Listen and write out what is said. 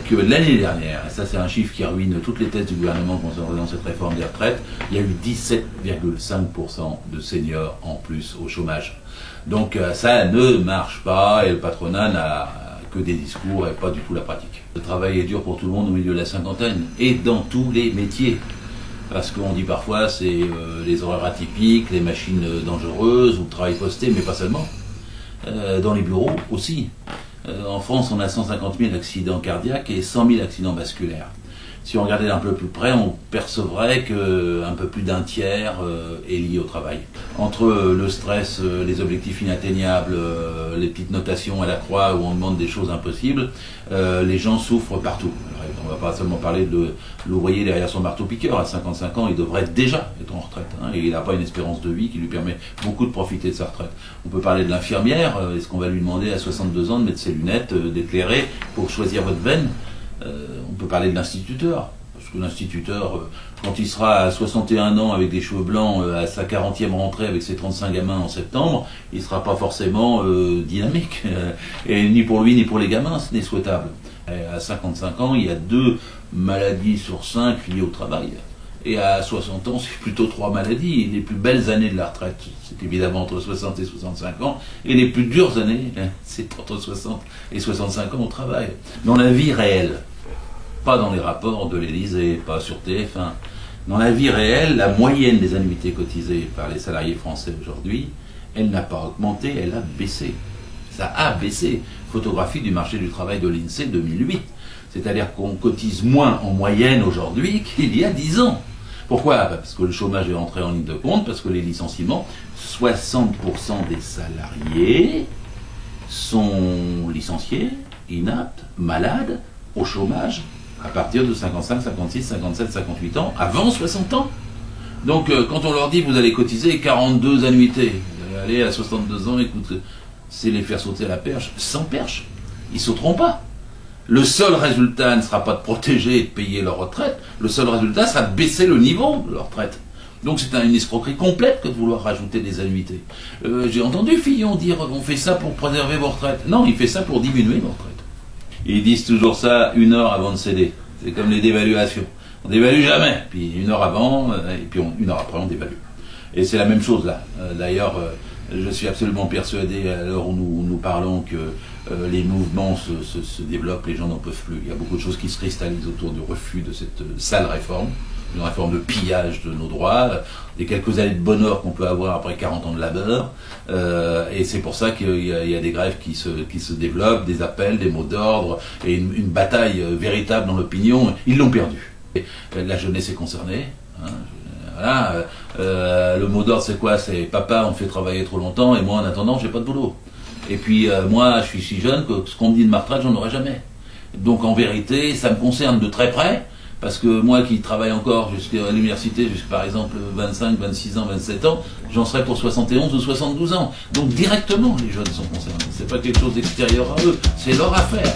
que l'année dernière, et ça c'est un chiffre qui ruine toutes les thèses du gouvernement concernant cette réforme des retraites, il y a eu 17,5% de seniors en plus au chômage. Donc ça ne marche pas et le patronat n'a que des discours et pas du tout la pratique. Le travail est dur pour tout le monde au milieu de la cinquantaine et dans tous les métiers. Parce qu'on dit parfois c'est les horaires atypiques, les machines dangereuses ou le travail posté, mais pas seulement. Dans les bureaux aussi. En France, on a 150 000 accidents cardiaques et 100 000 accidents vasculaires. Si on regardait d'un peu plus près, on percevrait qu'un peu plus d'un tiers est lié au travail. Entre le stress, les objectifs inatteignables, les petites notations à la croix où on demande des choses impossibles, les gens souffrent partout. Alors, on ne va pas seulement parler de l'ouvrier derrière son marteau-piqueur. À 55 ans, il devrait déjà être en retraite. Et il n'a pas une espérance de vie qui lui permet beaucoup de profiter de sa retraite. On peut parler de l'infirmière. Est-ce qu'on va lui demander à 62 ans de mettre ses lunettes, d'éclairer pour choisir votre veine ? On peut parler de l'instituteur, parce que l'instituteur, quand il sera à 61 ans avec des cheveux blancs, à sa 40e rentrée avec ses 35 gamins en septembre, il ne sera pas forcément dynamique. Et ni pour lui ni pour les gamins, ce n'est souhaitable. Et à 55 ans, il y a 2 maladies sur 5 liées au travail. Et à 60 ans, c'est plutôt 3 maladies. Les plus belles années de la retraite, c'est évidemment entre 60 et 65 ans. Et les plus dures années, c'est entre 60 et 65 ans au travail. Dans la vie réelle, pas dans les rapports de l'Élysée, pas sur TF1. Dans la vie réelle, la moyenne des annuités cotisées par les salariés français aujourd'hui, elle n'a pas augmenté, elle a baissé. Ça a baissé. Photographie du marché du travail de l'INSEE 2008. C'est-à-dire qu'on cotise moins en moyenne aujourd'hui qu'il y a 10 ans. Pourquoi ? Parce que le chômage est entré en ligne de compte, parce que les licenciements, 60% des salariés sont licenciés, inaptes, malades, au chômage, à partir de 55, 56, 57, 58 ans, avant 60 ans. Donc quand on leur dit vous allez cotiser 42 annuités, vous allez aller à 62 ans, écoute, c'est les faire sauter à la perche, sans perche. Ils sauteront pas. Le seul résultat ne sera pas de protéger et de payer leur retraite, le seul résultat sera de baisser le niveau de leur retraite. Donc c'est une escroquerie complète que de vouloir rajouter des annuités. J'ai entendu Fillon dire on fait ça pour préserver vos retraites. Non, il fait ça pour diminuer vos retraites. Ils disent toujours ça 1 heure avant de céder. C'est comme les dévaluations. On dévalue jamais, puis 1 heure avant, et puis 1 heure après on dévalue. Et c'est la même chose là. D'ailleurs, je suis absolument persuadé, à l'heure où nous parlons, que les mouvements se développent, les gens n'en peuvent plus. Il y a beaucoup de choses qui se cristallisent autour du refus de cette sale réforme, une réforme de pillage de nos droits, des quelques années de bonheur qu'on peut avoir après 40 ans de labeur, et c'est pour ça qu'il y a des grèves qui se développent, des appels, des mots d'ordre, et une bataille véritable dans l'opinion. Ils l'ont perdue. La jeunesse est concernée, hein. Voilà, le mot d'ordre c'est quoi ? C'est papa on me fait travailler trop longtemps et moi en attendant j'ai pas de boulot. Et puis moi je suis si jeune que ce qu'on me dit de ma retraite j'en aurai jamais. Donc en vérité ça me concerne de très près, parce que moi qui travaille encore jusqu'à l'université, jusqu'à par exemple 25, 26 ans, 27 ans, j'en serai pour 71 ou 72 ans. Donc directement les jeunes sont concernés. C'est pas quelque chose d'extérieur à eux, c'est leur affaire.